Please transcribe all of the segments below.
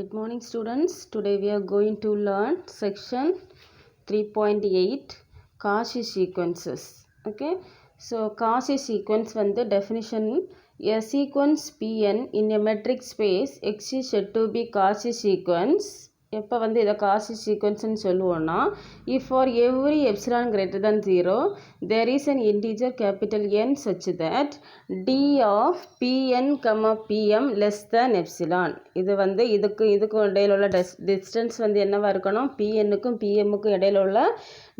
Good morning students. Today we are going to learn section 3.8 Cauchy sequences. Okay. So Cauchy sequence the definition, a sequence Pn in a metric space X is said to be Cauchy sequence. எப்போ இதை Cauchy sequenceன்னு சொல்லுவோம்னா, if for every epsilon greater than 0 there is an integer capital N such that d of Pn, Pm less than epsilon. இது இதுக்கும் இடையில உள்ள distance என்னவா இருக்கணும், Pnக்கும் Pmக்கும் இடையில உள்ள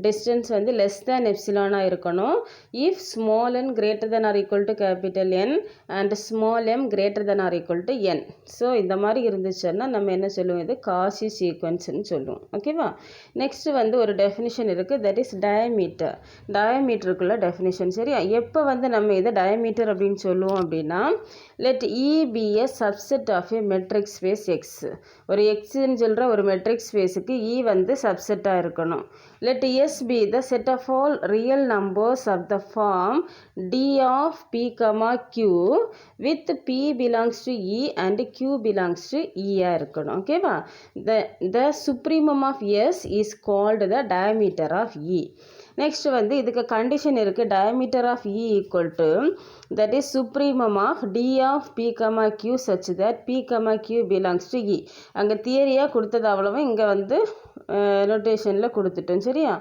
distance less than epsilon இருக்கணும். if small n greater than or equal to capital N and small m greater than or equal to N. So இந்த மாதிரி இருந்துச்சுன்னா நம்ம என்ன சொல்லுவோம், இது Cauchy sequenceன்னு சொல்லுவோம். ஓகேவா. நெக்ஸ்ட் ஒரு டெஃபினிஷன் இருக்குது, தட் இஸ் டயமீட்டர். டயமீட்டருக்குள்ள டெஃபினிஷன். சரி, எப்போ நம்ம இதை டயமீட்டர் அப்படின்னு சொல்லுவோம் அப்படின்னா, let E be a subset of a metric space X. ஒரு Xன்னு சொல்கிற ஒரு metric spaceக்கு E சப்செட்டாக இருக்கணும். let S be the set of all real numbers of the form d of P, Q with P belongs to E and Q belongs to E இருக்கணும். ஓகேவா. The supremum of S is called the diameter of E. Next இதுக்கு condition இருக்குது, diameter of E equal to that is supremum of d of P, Q such that P, Q belongs to E. அங்கே தியரியாக கொடுத்தது அவ்வளவும் இங்கே நோட்டேஷனில் கொடுத்துட்டோம். சரியா.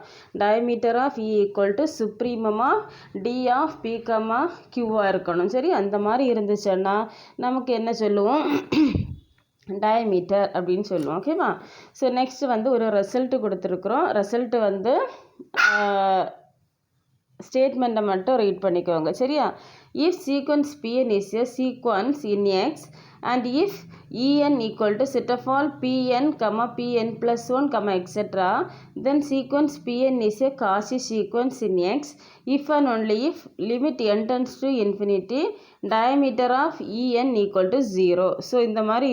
diameter of E equal to supremum of d of P, Qவாக இருக்கணும். சரி, அந்த மாதிரி இருந்துச்சுன்னா நமக்கு என்ன சொல்லுவோம், டயமீட்டர் அப்படின்னு சொல்லுவோம். ஓகேவா. ஸோ நெக்ஸ்ட் ஒரு ரிசல்ட்டு கொடுத்துருக்குறோம். ரிசல்ட்டு ஸ்டேட்மெண்ட்டை மட்டும் ரீட் பண்ணிக்கோங்க. சரியா. if sequence Pn is a sequence in X and if En equal to set of all Pn, Pn plus 1, etc. then sequence Pn is a Cauchy sequence in X if and only if limit n tends to infinity diameter of En equal to 0. So இந்த மாதிரி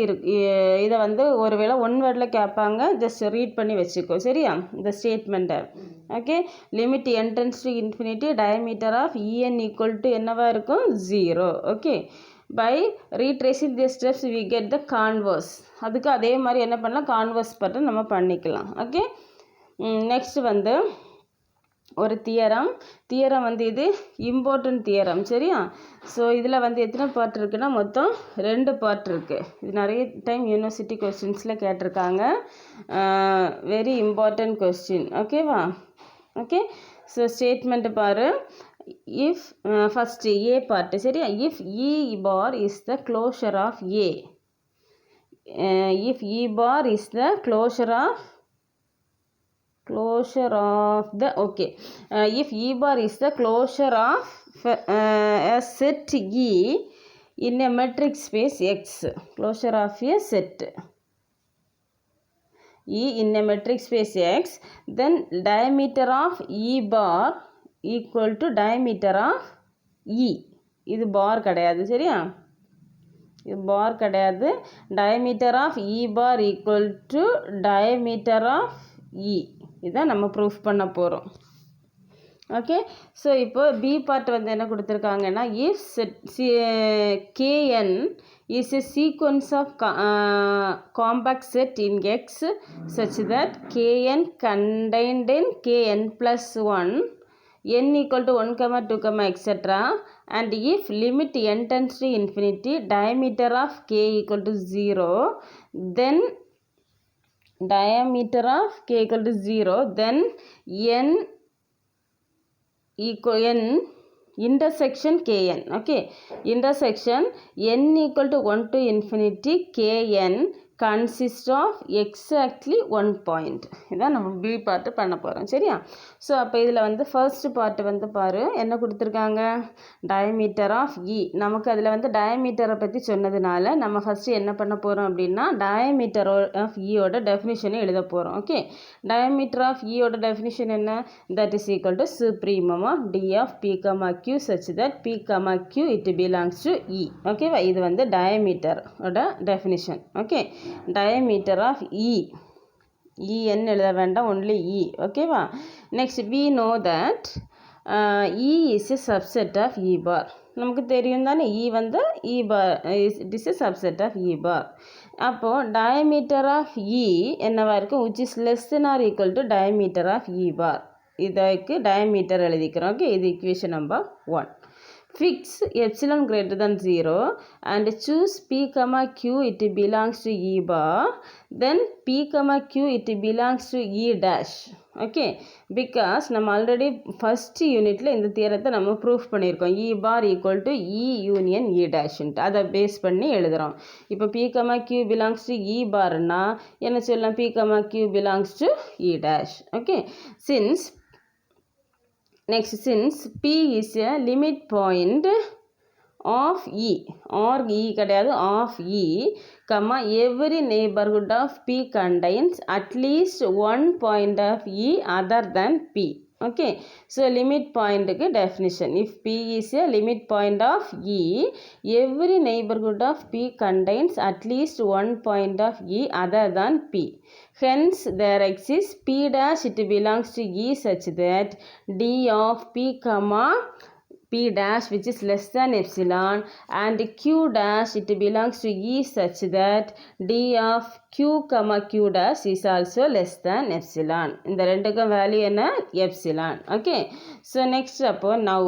இதை ஒருவேளை one வேர்டில் கேட்பாங்க, just read பண்ணி வச்சுக்கோ. சரியா, இந்த ஸ்டேட்மெண்ட்டை. Okay. Limit n tends to infinity diameter of En equal to என்னவா இருக்கும், 0. Okay. by retracing the steps we get the converse. அதுக்கு அதே மாதிரி என்ன பண்ணலாம், கான்வர்ஸ் பட்டன் நம்ம பண்ணிக்கலாம். ஓகே. நெக்ஸ்ட் ஒரு தியரம் இது இம்பார்ட்டன்ட் தியரம். சரியா. ஸோ இதில் எத்தனை பார்ட் இருக்குன்னா, மொத்தம் 2 பார்ட் இருக்குது. இது நிறைய டைம் யூனிவர்சிட்டி கொஸ்டின்ஸில் கேட்டிருக்காங்க. Very important question. ஓகேவா. ஓகே. ஸோ ஸ்டேட்மெண்ட் பாரு. if first A part. சரியா. if E bar is the closure of A, if E bar is the closure of the, okay, if E bar is the closure of a set E in a metric space X, closure of a set E in a metric space X, then diameter of E bar equal to diameter of E. இது பார் கிடையாது. சரியா, இது பார் கிடையாது. diameter of E bar equal to diameter of E. இதான் நம்ம proof பண்ண போகிறோம். Okay. So இப்போ பி பார்ட் என்ன கொடுத்துருக்காங்கன்னா, if Kn is a sequence of compact set in X such that Kn contained in Kn plus 1, n equal to 1, 2, etc. and if limit n tends to infinity diameter of K equal to 0, then diameter of K equal to 0, then n equal n intersection Kn. Okay. intersection n equal to 1 to infinity Kn consist of exactly 1 point. இதான் நம்ம be part பண்ண போகிறோம். சரியா. So அப்போ இதில் first part பாரு என்ன கொடுத்துருக்காங்க, டயமீட்டர் ஆஃப் இ. நமக்கு அதில் டயமீட்டரை பற்றி சொன்னதுனால நம்ம ஃபஸ்ட்டு என்ன பண்ண போகிறோம் அப்படின்னா, டயமீட்டர் ஆஃப் ஈயோட டெஃபினிஷனை எழுத போகிறோம். ஓகே. டயமீட்டர் ஆஃப் ஈயோட டெஃபினிஷன் என்ன, that is equal to supremum of d of p, q such that p, q it belongs to E. ஓகேவா. இது டயமீட்டரோட definition. Okay. diameter of E. En எழுத வேண்டாம், only E. ஓகேவா. next we know that E is a subset of E bar. நமக்கு தெரியும் தானே, E E bar is a subset of E bar. அப்போது டயமீட்டர் ஆஃப் இ என்னவாக இருக்கும், which is less than or equal to diameter of E bar. இதுக்கு diameter எழுதிக்கிறோம். Okay, இது equation number 1. Fix epsilon greater than 0 and choose p comma q it belongs to E bar, then p comma q it belongs to E dash. Okay, because நம்ம already first யூனிட்டில் இந்த தியரத்தை நம்ம proof பண்ணியிருக்கோம். E bar equal to E union E dash-ன்ட்டு அதை base பண்ணி எழுதுகிறோம். இப்போ p comma q belongs to E barன்னா என்ன சொல்லலாம், p comma q belongs to E dash. Okay, since P is a limit point of E or E கிடையாது of E, comma every neighborhood of P contains at least one point of E other than P. Okay, so limit point க்கு definition, if P is a limit point of E, every neighborhood of P contains at least one point of E other than P. Hence there exists P dash it belongs to E such that D of P comma P dash which is less than epsilon and Q dash it belongs to E such that D of Q comma Q dash is also less than epsilon. இந்த ரெண்டுக்கும் value என்ன, epsilon. Okay, so next அப்போ now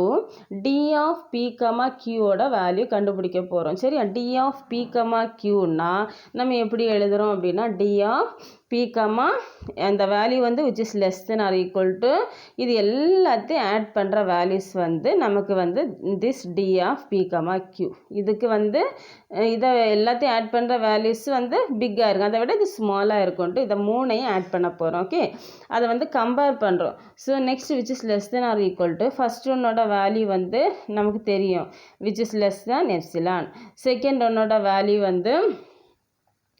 D of P comma Q ஓட value கண்டுபிடிக்க போகிறோம். சரியா, D of P comma Qனா நம்ம எப்படி எழுதுகிறோம் அப்படின்னா D of P comma அந்த வேல்யூ வந்து which is less than or equal to இது எல்லாத்தையும் ஆட் பண்ணுற வேல்யூஸ் வந்து நமக்கு வந்து this D of P comma Q, இதுக்கு வந்து இதை எல்லாத்தையும் ஆட் பண்ணுற வேல்யூஸ் வந்து பிக்காக இருக்கும், அதை விட இது ஸ்மாலாக இருக்கும்ட்டு இதை மூணையும் ஆட் பண்ண போகிறோம். ஓகே, அதை வந்து கம்பேர் பண்ணுறோம். So next which is less than or equal to first ஒன்னோட வேல்யூ வந்து நமக்கு தெரியும் which is less than epsilon, second ஒன்னோட வேல்யூ வந்து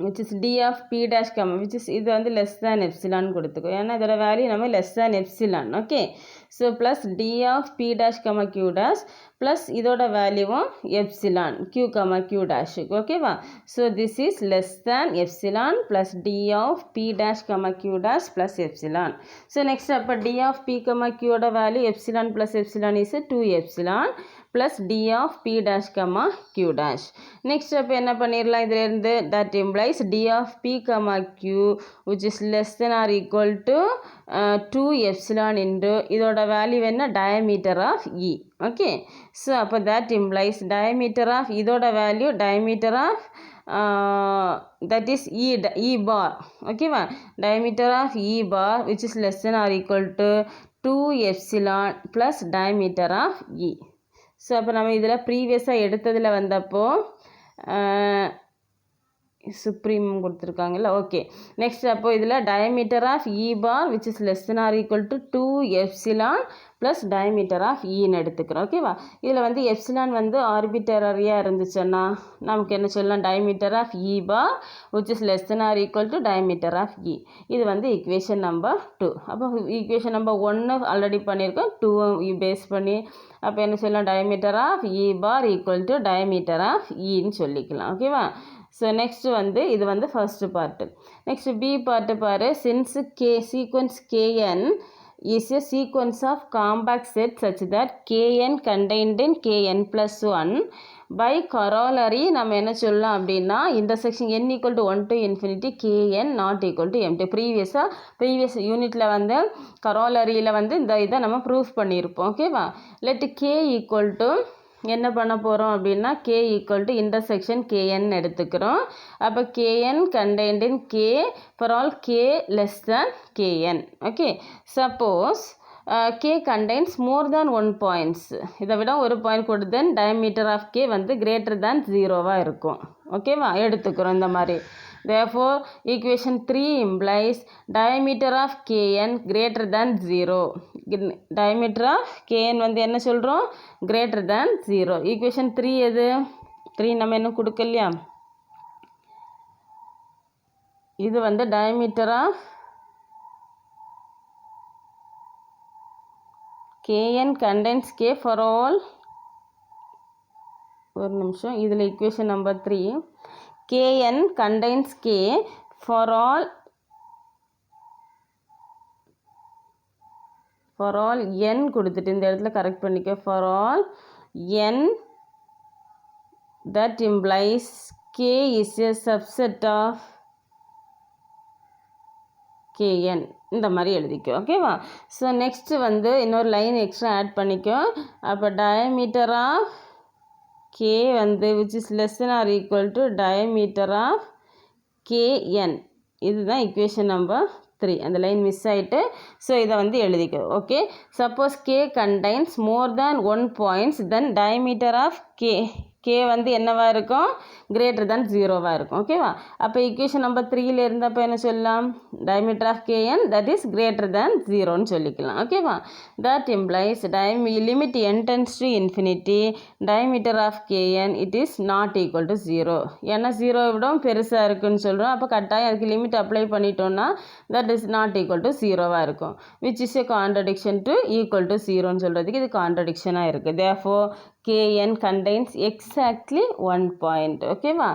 which is D of P dash comma which is இது வந்து less than epsilon கொடுத்துக்கோ, ஏன்னா இதோட வேல்யூ நம்ம less than epsilon. Okay, so plus D of P dash comma Q dash plus இதோட வேல்யூவும் epsilon Q comma Q dash. ஓகேவா, so this is less than epsilon plus D of P dash comma Q dash plus epsilon. So next அப்போ D of P comma Q ஓட value epsilon plus epsilon is 2 epsilon plus D of P dash comma Q dash. Next அப்போ என்ன பண்ணிடலாம் இதிலிருந்து, that implies D of P comma Q which is less than or equal to 2 epsilon into இதோட value என்ன, diameter of E. Okay, so அப்போ that implies diameter of இதோட value diameter of that is E bar. ஓகேவா, diameter of E bar which is less than or equal to 2 epsilon plus diameter of E. So அப்போ நம்ம இதில் ப்ரீவியஸாக எடுத்ததில் வந்தப்போ supreme கொடுத்துருக்காங்கல்ல. Okay, next அப்போ இதில் diameter of E bar which is less than or equal to 2 epsilon plus diameter of ஈன்னு எடுத்துக்கிறோம். ஓகேவா, இதில் வந்து எப்சிலான் வந்து ஆர்பிட்டரரியாக இருந்துச்சுன்னா நமக்கு என்ன சொல்லலாம், diameter of E bar which is less than or equal to diameter of E. இது வந்து ஈக்குவேஷன் நம்பர் 2. அப்போ ஈக்குவேஷன் நம்பர் 1 ஆல்ரெடி பண்ணியிருக்கோம், 2 பேஸ் பண்ணி அப்போ என்ன சொல்லலாம், diameter of E bar equal to diameter of ஈன்னு சொல்லிக்கலாம். ஓகேவா, ஸோ நெக்ஸ்ட்டு வந்து இது வந்து first part. Next b part பாரு. Since sequence K n is a sequence of compact set such that K n contained in K n plus 1 by corollary நம்ம என்ன சொல்லலாம் அப்படின்னா இன்டர்செக்ஷன் n ஈக்குவல் டு 1 to infinity kn not equal to empty. Previous யூனிட்டில் வந்து கரோலரியில் வந்து இந்த இதை நம்ம ப்ரூஃப் பண்ணியிருப்போம். ஓகேவா, லெட் கே ஈக்குவல் டு என்ன பண்ண போகிறோம் அப்படின்னா K equal to intersection K N எடுத்துக்கிறோம். அப்போ K N contained in K for all K less than K N. Okay, suppose K contains more than 1 points, இதை விட ஒரு பாயிண்ட் கொடுத்து தென் டயமீட்டர் ஆஃப் கே வந்து கிரேட்டர் தேன் 0வாக இருக்கும். ஓகேவா, எடுத்துக்கிறோம் இந்த மாதிரி. Therefore, equation 3 implies diameter of Kn greater than 0. Diameter of Kn வந்து என்ன சொல்கிறோம், greater than 0. Equation 3 எது, 3 நம்ம இன்னும் கொடுக்கலையா, இது வந்து diameter of Kn contains K for all. ஒரு நிமிஷம், இதில் equation number 3 Kn contains K for all n கொடுத்துட்டு இந்த இடத்துல கரெக்ட் பண்ணிக்க, for all n that implies K is a subset of Kn இந்த மாதிரி எழுதிக்கோ ஓகேவா. ஸோ நெக்ஸ்ட்டு வந்து இன்னொரு லைன் எக்ஸ்ட்ரா ஆட் பண்ணிக்கோ. அப்போ டயமீட்டர் ஆஃப் K வந்து which is less than or equal to diameter of Kn. இதுதான் equation number 3. அந்த லைன் மிஸ் ஆகிட்டு ஸோ இதை வந்து எழுதிக்கோ okay. Suppose K contains more than 1 points then diameter of K வந்து என்னவாக இருக்கும், greater than 0வாக இருக்கும் ஓகேவா. அப்போ equation number 3ல் இருந்தப்போ என்ன சொல்லலாம், diameter of Kn that is greater than 0ன்னு சொல்லிக்கலாம் ஓகேவா. that implies limit n tends to infinity diameter of Kn it is not equal to 0. ஏன்னா 0 விடவும் பெருசாக இருக்குன்னு சொல்கிறோம். அப்போ கட்டாயம் அதுக்கு லிமிட் அப்ளை பண்ணிட்டோம்னா that is not equal to 0வாக இருக்கும், which is a contradiction to equal to 0ன்னு சொல்கிறதுக்கு இது கான்ட்ரடிக்ஷனாக இருக்குது. therefore Kn contains exactly 1 point ஓகேவா.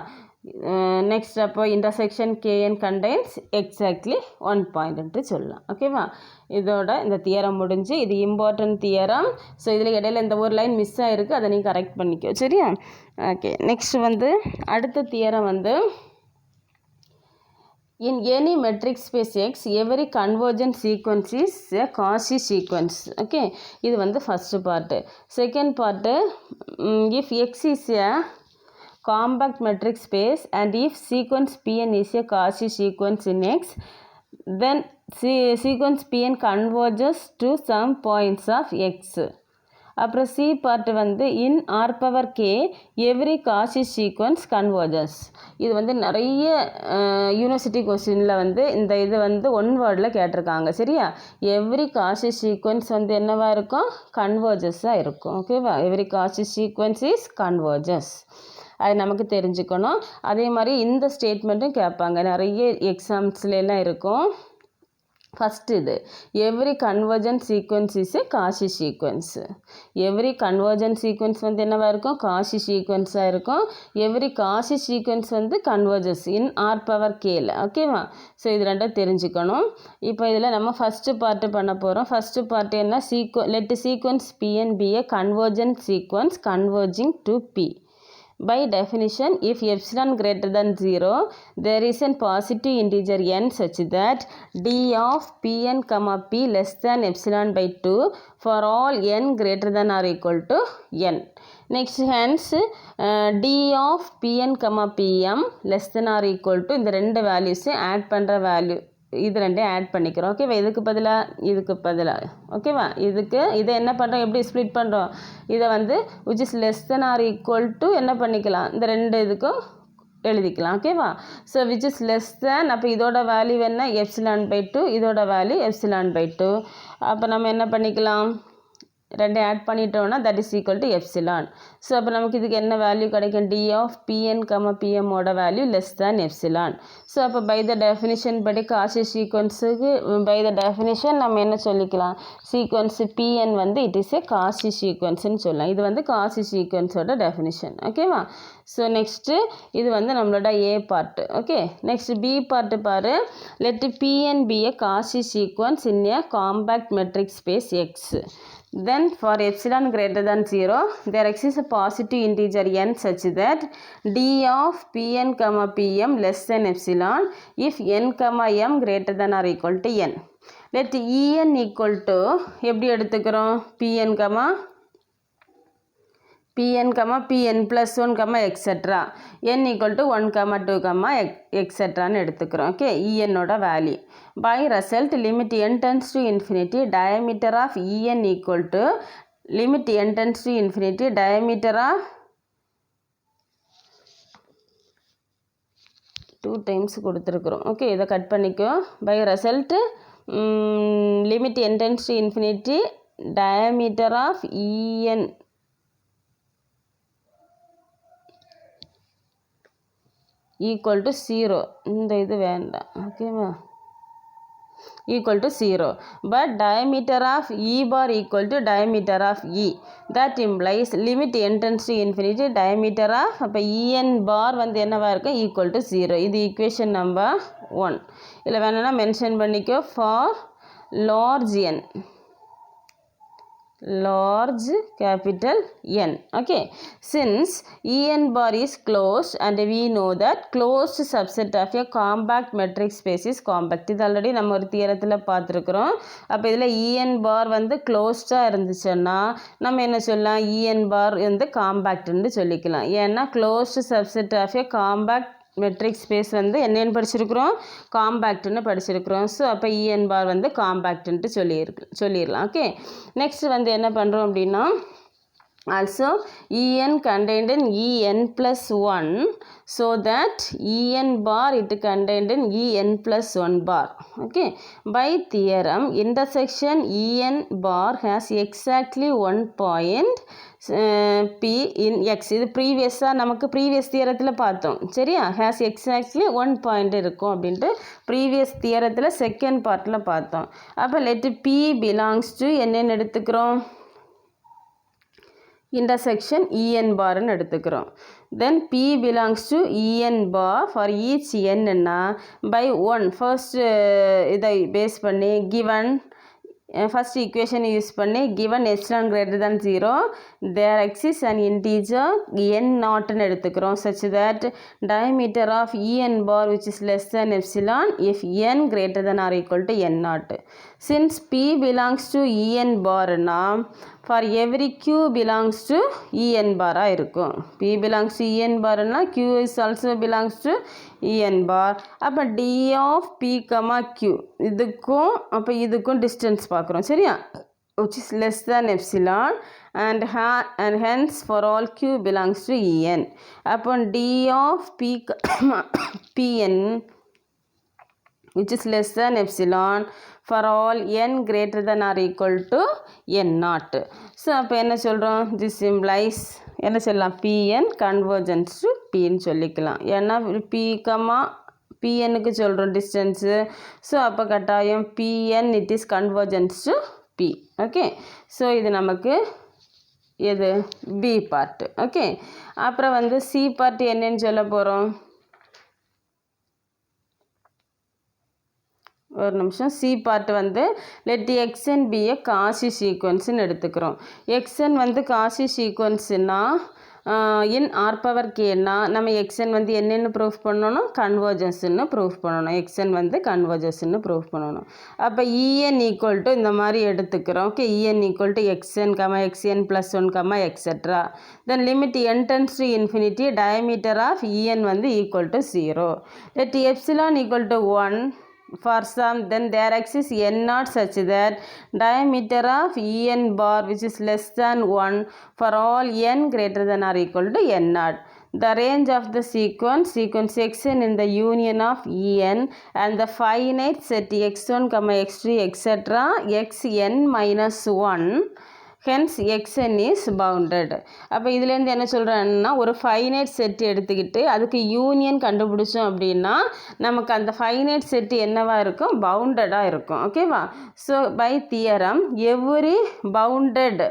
நெக்ஸ்ட் அப்போ intersection Kn contains exactly 1 point சொல்லலாம் ஓகேவா. இதோட இந்த தியரம் முடிஞ்சு. இது இம்பார்ட்டன்ட் தியரம். ஸோ இதில் இடையில இந்த ஒரு லைன் மிஸ் ஆகிருக்கு, அதை நீங்கள் கரெக்ட் பண்ணிக்கோ சரியா. ஓகே நெக்ஸ்ட் வந்து அடுத்த தியரம் வந்து in any metric space X every convergent sequence is a Cauchy sequence. Okay, இது வந்து first part. Second part, if X is a compact metric space and if sequence Pn is a Cauchy sequence in X then sequence Pn converges to some points of X. அப்புறம் c part வந்து in R power k every Cauchy sequence converges. இது வந்து நிறைய university கொஸ்டினில் வந்து இந்த இது வந்து ஒன் வேர்டில் கேட்டிருக்காங்க சரியா. எவ்ரி காஷி சீக்வன்ஸ் வந்து என்னவாக இருக்கும், கன்வர்ஜஸாக இருக்கும் ஓகேவா. Every Cauchy sequence is converges, அது நமக்கு தெரிஞ்சுக்கணும். அதே மாதிரி இந்த ஸ்டேட்மெண்ட்டும் கேட்பாங்க, நிறைய எக்ஸாம்ஸ்லாம் இருக்கும். ஃபஸ்ட்டு இது every convergent sequence is a Cauchy sequence. Every convergent sequence வந்து என்னவாக இருக்கும், காஷி சீக்வன்ஸாக இருக்கும். எவ்ரி காஷி சீக்வன்ஸ் வந்து கன்வர்ஜஸ் இன் ஆர் பவர் கேல ஓகேவா. ஸோ இது ரெண்டும் தெரிஞ்சுக்கணும். இப்போ இதில் நம்ம ஃபஸ்ட்டு பார்ட்டு பண்ண போகிறோம். ஃபஸ்ட்டு பார்ட்டு என்ன, let sequence Pn be a convergent sequence converging to P. By definition, if epsilon greater than 0, there is a positive integer n such that d of Pn, P less than epsilon by 2 for all n greater than or equal to n. Next, hence d of Pn, Pm less than or equal to இந்த ரெண்டு values add பண்ணுற value இது ரெண்டையும் add பண்ணிக்கிறோம் ஓகேவா. இதுக்கு பதிலாக ஓகேவா. இதை என்ன பண்ணுறோம், எப்படி ஸ்ப்ளிட் பண்ணுறோம், இதை வந்து which is less than or equal to என்ன பண்ணிக்கலாம், இந்த ரெண்டு இதுக்கும் எழுதிக்கலாம் ஓகேவா. So which is less than, அப்போ இதோட வேல்யூ என்ன எப்சிலான் பை 2, இதோட வேல்யூ எப்சிலான் பை 2. அப்போ நம்ம என்ன பண்ணிக்கலாம், ரெண்டு ஆட் பண்ணிட்டோம்னா that is equal to epsilon. So அப்போ நமக்கு இதுக்கு என்ன வேல்யூ கிடைக்கும், டி ஆஃப் Pn, Pmோட value less than epsilon. So அப்போ பை த டெஃபினிஷன் படி காஷி சீக்வன்ஸுக்கு பை த டெஃபினிஷன் நம்ம என்ன சொல்லிக்கலாம், சீக்வன்ஸ் Pn வந்து இட் இஸ் ஏ காஷி சீக்வன்ஸ்னு சொல்லலாம். இது வந்து காஷி சீக்வன்ஸோட டெஃபினிஷன் ஓகேவா. ஸோ நெக்ஸ்ட்டு இது வந்து நம்மளோட a part okay. Next b part பாரு. Let Pn be a Cauchy sequence in a compact metric space X. Then for epsilon greater than 0, there exists a positive integer n such that d of Pn, Pm less than epsilon if n, m greater than or equal to n. Let En equal to எப்படி எடுத்துக்கிறோம், Pn, Pn plus 1, etc. n equal to 1, 2, etc. எடுத்துக்கிறோம் okay. Enோட value by result limit n tends to infinity diameter of En equal to limit n tends to infinity diameter of 2 times கொடுத்துருக்குறோம் okay. இதை cut பண்ணிக்கோ. by result limit n tends to infinity diameter of En equal to 0. இந்த இது வேண்டாம் ஓகேவா, equal to 0. But diameter of E bar equal to diameter of E. That implies limit n tends to infinity diameter of அப்போ En bar வந்து என்னவா இருக்கும், equal to 0. இது equation number 1. இதில் வேணும்னா மென்ஷன் பண்ணிக்கோ for large n. large capital N. Okay, since En bar is closed and we know that closed subset of a compact metric space is compact. இது already நம்ம ஒரு தியரத்தில் பார்த்துருக்குறோம். அப்போ இதில் En bar வந்து க்ளோஸ்டாக இருந்துச்சுன்னா நம்ம என்ன சொல்லலாம், En bar வந்து காம்பேக்ட்னு சொல்லிக்கலாம். ஏன்னா closed subset of a compact metric space வந்து என்னென்னு படிச்சிருக்கிறோம், காம்பேக்ட்னு படிச்சிருக்கிறோம். ஸோ அப்போ En bar வந்து காம்பேக்ட்ன்ட்டு சொல்லிடலாம். ஓகே, நெக்ஸ்ட் வந்து என்ன பண்ணுறோம் அப்படின்னா, also En contained in En plus 1 so that En bar it contained in En plus 1 bar. Okay, by theorem intersection En bar has exactly one point P in X. இது ப்ரீவியஸாக நமக்கு previous தியரத்தில் பார்த்தோம். சரியா, has exactly one point இருக்கும் அப்படின்ட்டு previous தியரத்தில் second பார்ட்டில் பார்த்தோம். அப்போ லெட் P பிலாங்ஸ் டு என்னென்னு எடுத்துக்கிறோம், intersection En barன்னு எடுத்துக்கிறோம். then P belongs to En bar for each n ன்னா by 1 first இதை பேஸ் பண்ணி given first equation யூஸ் பண்ணி given epsilon greater than 0 there exists an integer n naught ன்னு எடுத்துக்கிறோம் such that diameter of En bar which is less than epsilon if n greater than or equal to n naught. Since P belongs to En bar னா for every Q belongs to En bar இருக்கும். P belongs to En bar னா Q is also belongs to En bar. அப்போ D of P, Q இதுக்கும் அப்போ இதுக்கும் distance பார்க்குறோம். சரியா, which is less than epsilon and hence for all Q belongs to En. அப்போ D of P, Pn which is less than epsilon for all n greater than or equal to n naught. So அப்போ என்ன சொல்கிறோம், this implies என்ன சொல்லலாம், Pn convergence to Pன்னு சொல்லிக்கலாம். ஏன்னா Pnக்கு சொல்கிறோம் distance. So அப்போ கட்டாயம் Pn it is convergence to P. Okay, so இது நமக்கு எது B பார்ட். ஓகே, அப்புறம் வந்து C பார்ட் என்னன்னு சொல்ல போகிறோம், ஒரு நிமிஷம். சி பார்ட் வந்து let xn be a Cauchy சீக்வன்ஸ்ன்னு எடுத்துக்கிறோம். xn வந்து காஷி சீக்வன்ஸுன்னா இன் ஆர் பவர் கேன்னா நம்ம xn வந்து என்னென்னு ப்ரூஃப் பண்ணணும், கன்வர்ஜன்ஸ்ன்னு ப்ரூஃப் பண்ணணும். xn வந்து கன்வர்ஜன்ஸ்ன்னு ப்ரூஃப் பண்ணணும். அப்போ En ஈக்குவல் டு இந்த மாதிரி எடுத்துக்கிறோம். Okay, En equal to xn, xn plus 1, etcetera. Then limit n tends to infinity, diameter of En வந்து equal to 0. Let epsilon equal டு 1 for some, then there exists n naught such that diameter of En bar which is less than 1 for all n greater than or equal to n naught. The range of the sequence xn in the union of En and the finite set x1, x3, etc. xn minus 1 hence xn is bounded. அப்போ இதுலேருந்து என்ன சொல்கிறேன்னா, ஒரு finite set எடுத்துக்கிட்டு அதுக்கு union கண்டுபிடிச்சோம் அப்படின்னா நமக்கு அந்த ஃபைனைட் செட்டு என்னவாக இருக்கும், பவுண்டடாக இருக்கும். ஓகேவா, so by theorem every bounded,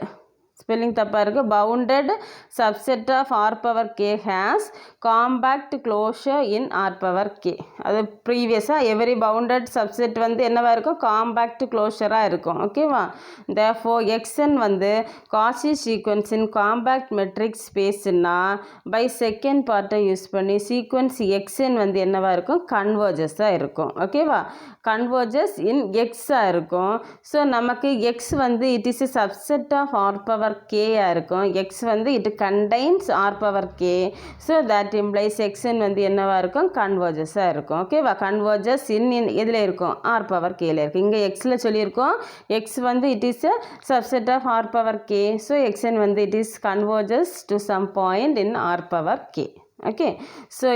spelling தப்பாக இருக்குது, bounded subset of R power K has compact closure in R power K. அது ப்ரீவியஸாக எவரி பவுண்டட் சப்செட் வந்து என்னவாக இருக்கும், காம்பேக்ட் க்ளோஷராக இருக்கும். ஓகேவா, தேர்ஃபோர் xn வந்து Cauchy sequence in compact metric ஸ்பேஸ்னா பை செகண்ட் பார்ட்டை யூஸ் பண்ணி சீக்வன்ஸ் xn வந்து என்னவாக இருக்கும், கன்வர்ஜஸாக இருக்கும். ஓகேவா, கன்வர்ஜஸ் இன் எக்ஸாக இருக்கும். ஸோ நமக்கு எக்ஸ் வந்து it is a subset of R power கேயாக இருக்கும். எக்ஸ் வந்து it contains R power K. So that implies xn வந்து என்னவாக இருக்கும், கன்வர்ஜஸாக இருக்கும். ஓகேவா, கன்வர்ஜஸ் இன் எதில் இருக்கும், ஆர் பவர் கேல இருக்குது. இங்கே எக்ஸில் சொல்லியிருக்கோம் எக்ஸ் வந்து it is a subset of R power K. So xn வந்து it is converges to some point in R power K. Okay, so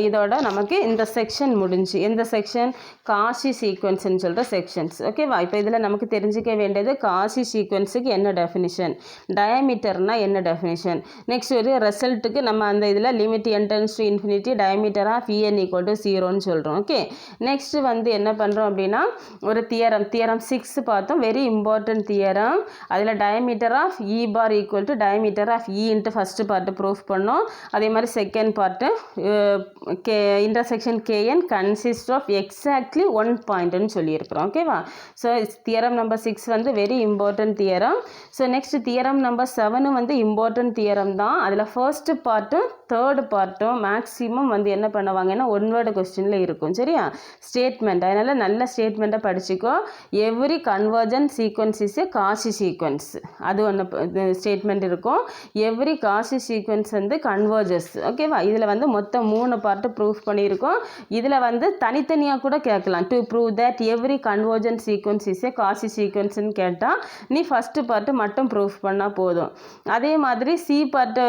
இதோட நமக்கு இந்த செக்ஷன் முடிஞ்சு. எந்த செக்ஷன், காஷி சீக்வன்ஸ்ன்னு சொல்கிற செக்ஷன்ஸ். ஓகேவா, இப்போ இதில் நமக்கு தெரிஞ்சிக்க வேண்டியது காஷி சீக்வன்ஸுக்கு என்ன டெஃபினிஷன், டயமீட்டர்னா என்ன டெஃபினிஷன். நெக்ஸ்ட் ஒரு ரிசல்ட்டுக்கு நம்ம அந்த இதில் limit n tends to infinity, diameter of En equal to 0ன்னு சொல்கிறோம். ஓகே, நெக்ஸ்ட் வந்து என்ன பண்ணுறோம் அப்படின்னா ஒரு தியரம் 6 பார்த்தோம், வெரி இம்பார்ட்டன்ட் தியரம். அதில் diameter of E bar equal to diameter of E into first part proof பண்ணோம். அதே மாதிரி second part intersection K N consist of exactly 1 பாயிண்ட்னு சொல்லியிருக்கிறோம். ஓகேவா? ஸோ தியரம் நம்பர் 6 வந்து very important theorem. So next theorem number 7 வந்து important theorem தான். அதில் ஃபர்ஸ்ட் பார்ட்டும் தேர்ட் பார்ட்டும் மேக்ஸிமம் வந்து என்ன பண்ணுவாங்கன்னா 1 வேர்டு கொஸ்டினில் இருக்கும். சரியா? ஸ்டேட்மெண்ட், அதனால் நல்ல ஸ்டேட்மெண்ட்டை படிச்சுக்கோ. Every convergent sequence is a Cauchy sequence, அது ஒன்று ஸ்டேட்மெண்ட் இருக்கும். எவ்ரி காஷி சீக்வன்ஸ் வந்து கன்வர்ஜஸ். ஓகேவா? இதில் வந்து மொத்தம் 3 பார்ட்டு ப்ரூஃப் பண்ணியிருக்கோம். இதில் வந்து தனித்தனியாக கூட கேட்கலாம். To prove that every convergent sequence is a Cauchy சீக்வன்ஸ்னு கேட்டால் நீ ஃபஸ்ட்டு பார்ட்டு மட்டும் ப்ரூஃப் பண்ணால் போதும். அதே மாதிரி சி பார்ட்டு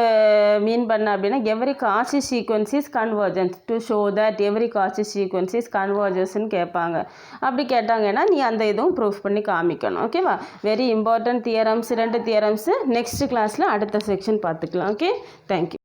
மீன் பண்ண அப்படின்னா every Cauchy sequence is convergent to show that every Cauchy sequence is கன்வர்ஜஸ்ன்னு கேட்பாங்க. அப்படி கேட்டாங்கன்னா நீ அந்த இதுவும் ப்ரூஃப் பண்ணி காமிக்கணும். ஓகேவா? வெரி இம்பார்ட்டன்ட் தியரம்ஸ், 2 தியரம்ஸு நெக்ஸ்ட் கிளாஸில் அடுத்த செக்ஷன் பார்த்துக்கலாம். Okay, thank you.